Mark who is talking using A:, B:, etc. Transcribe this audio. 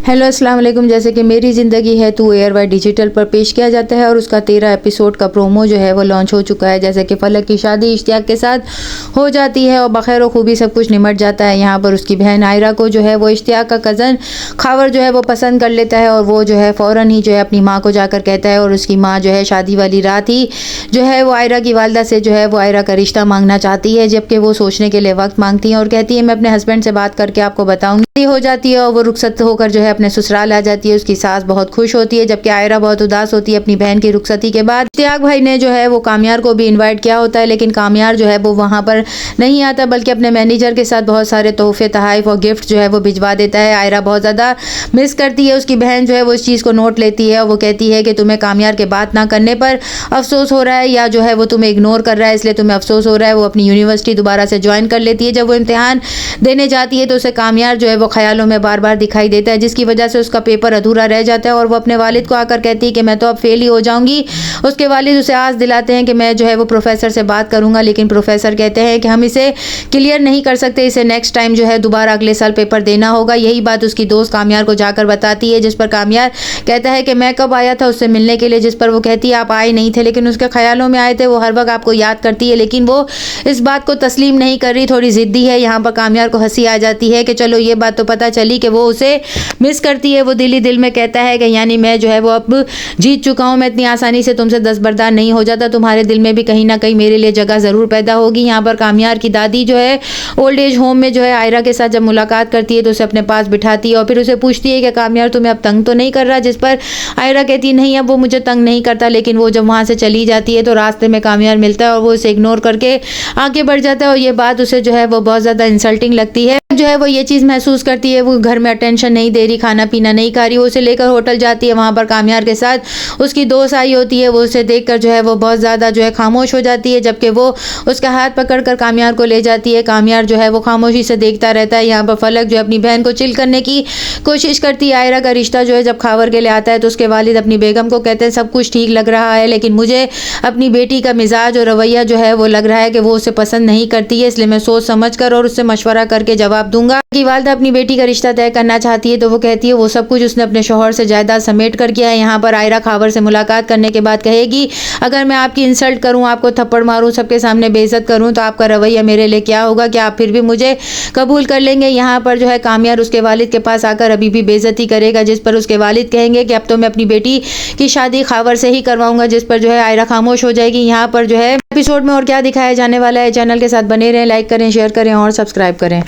A: Hello अस्सलाम वालेकुम। जैसे कि मेरी ज़िंदगी है तू एयरवाई डिजिटल पर पेश किया जाता है और उसका 13 एपिसोड का प्रोमो जो है वो लॉन्च हो चुका है। जैसे कि फलक की शादी इश्तियाक के साथ हो जाती है और बखैर व खूबी सब कुछ निमट जाता है। यहाँ पर उसकी बहन आयरा को जो है वो इश्तियाक का कज़न खावर जो है वो पसंद कर लेता है और वो जो है फ़ौरन ही जो है अपनी माँ को जाकर कहता है और उसकी माँ जो है शादी वाली रात ही जो है वो आयरा की वालदा से जो है वो आयरा का रिश्ता मांगना चाहती है, जबकि वो सोचने के लिए वक्त मांगती है और कहती है मैं अपने हस्बैंड से बात करके आपको बताऊंगी। हो जाती है और वो रुखसत होकर जो है अपने ससुराल आ जाती है। उसकी सास बहुत खुश होती है जबकि आयरा बहुत उदास होती है अपनी बहन की रुखसती के बाद। इश्तियाक भाई ने जो है वो कामयार को भी इनवाइट किया होता है, लेकिन कामयार जो है वो वहाँ पर नहीं आता बल्कि अपने मैनेजर के साथ बहुत सारे तोहफे तहाइफ और गिफ्ट जो है वो भिजवा देता है। आयरा बहुत ज़्यादा मिस करती है। उसकी बहन जो है वो इस चीज़ को नोट लेती है और वो कहती है कि तुम्हें कामयार के बात ना करने पर अफसोस हो रहा है या जो है वो तुम्हें इग्नोर कर रहा है इसलिए तुम्हें अफसोस हो रहा है। वो अपनी यूनिवर्सिटी दोबारा से ज्वाइन कर लेती है। जब वो इम्तिहान देने जाती है तो उसे कामयार जो है वो ख्यालों में बार बार दिखाई देता है, जिसकी वजह से उसका पेपर अधूरा रह जाता है और वो अपने वालिद को आकर कहती है कि मैं तो अब फेल ही हो जाऊंगी। उसके वालिद उसे आस दिलाते हैं कि मैं जो है वो प्रोफेसर से बात करूंगा, लेकिन प्रोफेसर कहते हैं कि हम इसे क्लियर नहीं कर सकते, इसे नेक्स्ट टाइम जो है दोबारा अगले साल पेपर देना होगा। यही बात उसकी दोस्त कामयार को जाकर बताती है, जिस पर कामयार कहता है कि मैं कब आया था उससे मिलने के लिए, जिस पर वो कहती है आप आए नहीं थे लेकिन उसके ख्यालों में आए थे, वो हर वक्त आपको याद करती है। लेकिन वो इस बात को तस्लीम नहीं कर रही, थोड़ी ज़िद्दी है। यहाँ पर कामयार को हंसी आ जाती है कि चलो ये बात तो पता चली कि वो उसे मिस करती है। वो दिल ही दिल में कहता है कि यानी मैं जो है वो अब जीत चुका हूँ, मैं इतनी आसानी से तुमसे दस्तबरदार नहीं हो जाता, तुम्हारे दिल में भी कहीं ना कहीं मेरे लिए जगह ज़रूर पैदा होगी। यहाँ पर कामयार की दादी जो है ओल्ड एज होम में जो है आयरा के साथ जब मुलाकात करती है तो उसे अपने पास बिठाती है और फिर उसे पूछती है कि कामयार तुम्हें अब तंग तो नहीं कर रहा, जिस पर आयरा कहती है नहीं अब वो मुझे तंग नहीं करता। लेकिन वो जब वहाँ से चली जाती है तो रास्ते में कामयार मिलता है और वो उसे इग्नोर करके आगे बढ़ जाता है और ये बात उसे जो है वो बहुत ज़्यादा इंसल्टिंग लगती है। जो है वो ये चीज़ महसूस करती है वो घर में अटेंशन नहीं दे रही, खाना पीना नहीं खा रही। वो उसे लेकर होटल जाती है, वहाँ पर कामयार के साथ उसकी दोस्त आई होती है। वो उसे देखकर जो है वो बहुत ज़्यादा जो है खामोश हो जाती है, जबकि वो उसका हाथ पकड़कर कामयार को ले जाती है। कामयार जो है वो खामोशी से देखता रहता है। यहाँ पर फलक जो अपनी बहन को चिल करने की कोशिश करती है। आयरा का रिश्ता जो है जब खावर के लिए आता है तो उसके वालिद अपनी बेगम को कहते हैं सब कुछ ठीक लग रहा है, लेकिन मुझे अपनी बेटी का मिजाज और रवैया जो है वो लग रहा है कि वो उसे पसंद नहीं करती है, इसलिए मैं सोच समझ कर और उससे मशवरा करके जवाब दूंगा। कि वालदा अपनी बेटी का रिश्ता तय करना चाहती है तो वो कहती है वो सब कुछ उसने अपने शौहर से जायदाद समेट कर किया है। यहाँ पर आयरा खावर से मुलाकात करने के बाद कहेगी अगर मैं आपकी इंसल्ट करूँ, आपको थप्पड़ मारूँ, सबके सामने बेइज्जत करूँ तो आपका रवैया मेरे लिए क्या होगा, क्या आप फिर भी मुझे कबूल कर लेंगे। यहाँ पर जो है कामयार उसके वालिद के पास आकर अभी भी बेइज्जती करेगा, जिस पर उसके वालिद कहेंगे कि अब तो मैं अपनी बेटी की शादी खावर से ही करवाऊंगा, जिस पर जो है आयरा खामोश हो जाएगी। यहाँ पर जो है एपिसोड में और क्या दिखाया जाने वाला है, चैनल के साथ बने रहें, लाइक करें, शेयर करें और सब्सक्राइब करें।